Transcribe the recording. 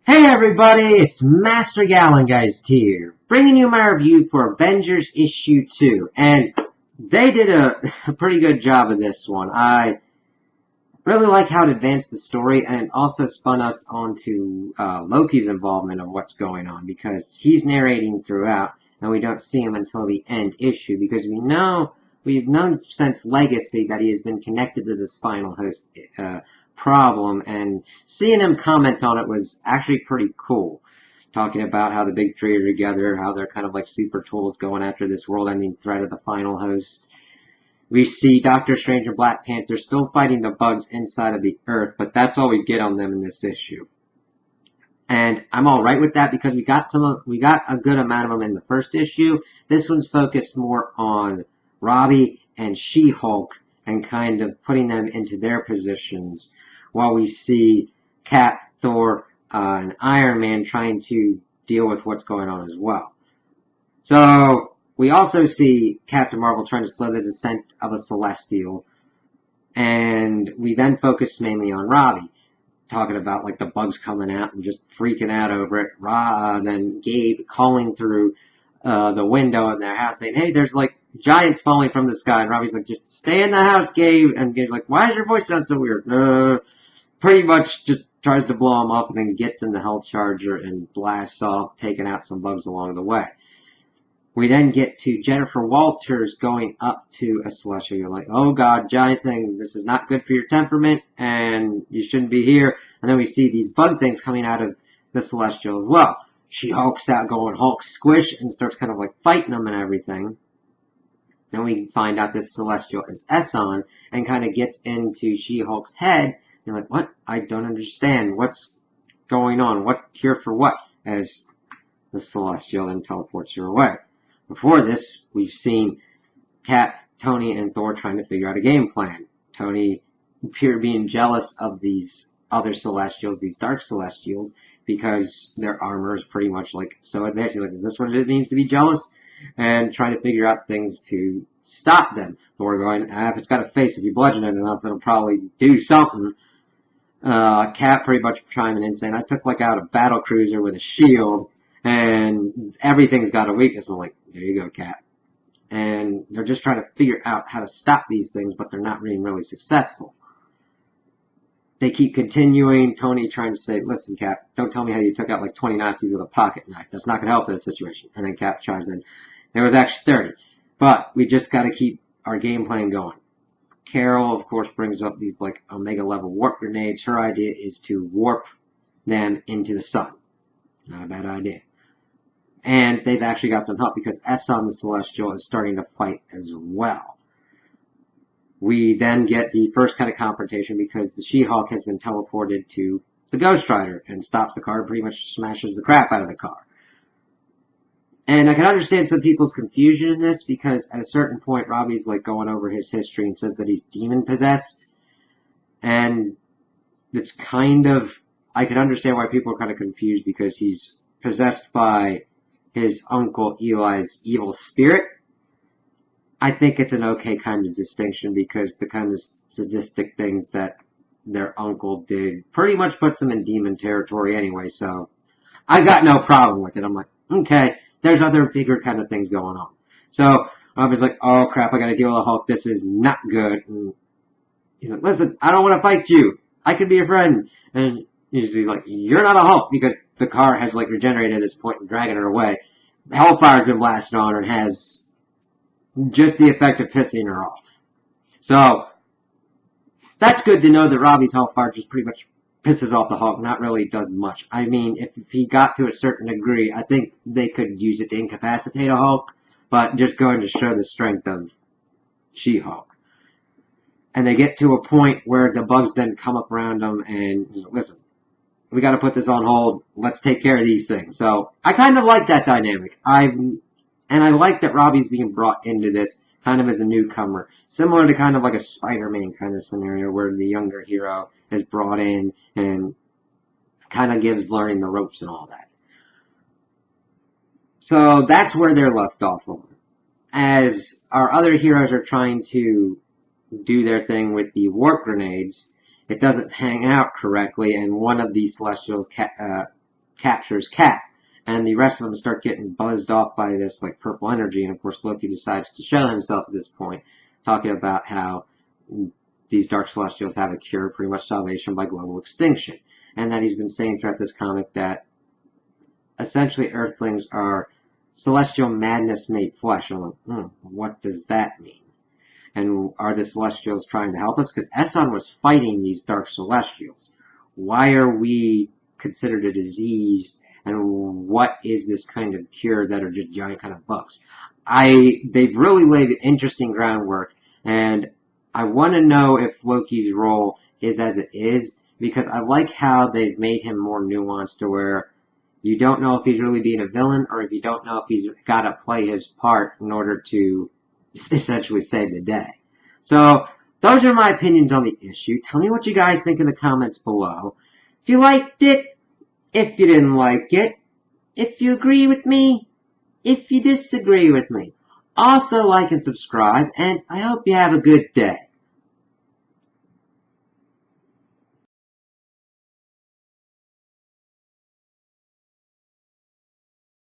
Hey everybody, it's Master Gallengeist here, bringing you my review for Avengers issue 2, and they did a pretty good job of this one. I really like how it advanced the story and also spun us onto Loki's involvement of what's going on, because he's narrating throughout, and we don't see him until the end issue, because we've known since Legacy that he has been connected to this final host problem, and seeing him comment on it was actually pretty cool. Talking about how the big three are together, how they're kind of like super tools going after this world-ending threat of the final host. We see Doctor Strange and Black Panther still fighting the bugs inside of the Earth, but that's all we get on them in this issue. And I'm alright with that because we got a good amount of them in the first issue. This one's focused more on Robbie and She-Hulk and kind of putting them into their positions, while we see Cap, Thor, and Iron Man trying to deal with what's going on as well. So, we also see Captain Marvel trying to slow the descent of a Celestial, and we then focus mainly on Robbie, talking about like the bugs coming out and just freaking out over it. Then Gabe calling through the window in their house saying, hey, there's like giants falling from the sky, and Robbie's like, just stay in the house, Gabe, and Gabe's like, why does your voice sound so weird? Pretty much just tries to blow him up and then gets in the health charger and blasts off, taking out some bugs along the way. We then get to Jennifer Walters going up to a Celestial. You're like, oh god, giant thing, this is not good for your temperament, and you shouldn't be here. And then we see these bug things coming out of the Celestial as well. She hulks out going Hulk squish and starts kind of like fighting them and everything. Then we find out this Celestial is Esson and kind of gets into She-Hulk's head. You're like, what? I don't understand. What's going on? What here for what? As the Celestial then teleports her away. Before this, we've seen Cap, Tony, and Thor trying to figure out a game plan. Tony being jealous of these other Celestials, these Dark Celestials, because their armor is pretty much like so advanced. He's like, is this what it means to be jealous? And trying to figure out things to stop them. Thor going, if it's got a face, if you bludgeon it enough, it'll probably do something. Cap pretty much chiming in saying, I took like out a battle cruiser with a shield, and everything's got a weakness. I'm like, there you go, Cap. And they're just trying to figure out how to stop these things, but they're not being really successful. They keep continuing, Tony trying to say, listen, Cap, don't tell me how you took out like 20 Nazis with a pocket knife. That's not going to help in this situation. And then Cap chimes in, there was actually 30. But we just got to keep our game plan going. Carol, of course, brings up these like Omega level warp grenades. Her idea is to warp them into the sun. Not a bad idea. And they've actually got some help because Esson the Celestial is starting to fight as well. We then get the first kind of confrontation because the She-Hulk has been teleported to the Ghost Rider and stops the car and pretty much smashes the crap out of the car. And I can understand some people's confusion in this because at a certain point Robbie's like going over his history and says that he's demon possessed. And it's kind of, I can understand why people are kind of confused because he's possessed by his uncle Eli's evil spirit. I think it's an okay kind of distinction because the kind of sadistic things that their uncle did pretty much puts him in demon territory anyway, so I got no problem with it. I'm like, okay, there's other bigger kind of things going on. So I was like, oh crap, I gotta deal with the Hulk, this is not good. And he's like, listen, I don't want to fight you. I can be your friend. And he's like, you're not a Hulk because the car has like regenerated at this point and dragging her away. Hellfire's been blasted on her and has just the effect of pissing her off. So, that's good to know that Robbie's Hellfire just pretty much pisses off the Hulk, not really does much. I mean, if he got to a certain degree, I think they could use it to incapacitate a Hulk, but just going to show the strength of She-Hulk. And they get to a point where the bugs then come up around them and, listen, we gotta put this on hold, let's take care of these things. So, I kind of like that dynamic. And I like that Robbie's being brought into this kind of as a newcomer. Similar to kind of like a Spider-Man kind of scenario where the younger hero is brought in and kind of gives learning the ropes and all that. So that's where they're left off on. As our other heroes are trying to do their thing with the warp grenades, it doesn't hang out correctly, and one of these Celestials captures Cap. And the rest of them start getting buzzed off by this like purple energy, and of course Loki decides to show himself at this point, talking about how these Dark Celestials have a cure, pretty much salvation by global extinction. And that he's been saying throughout this comic that essentially Earthlings are celestial madness made flesh. I'm like, what does that mean? And are the Celestials trying to help us? Because Esson was fighting these Dark Celestials. Why are we considered a disease? And what is this kind of cure that are just giant kind of bugs? They've really laid an interesting groundwork, and I want to know if Loki's role is as it is, because I like how they've made him more nuanced to where you don't know if he's really being a villain or if you don't know if he's got to play his part in order to essentially save the day. So, those are my opinions on the issue. Tell me what you guys think in the comments below. If you liked it, if you didn't like it, if you agree with me, if you disagree with me. Also like and subscribe, and I hope you have a good day.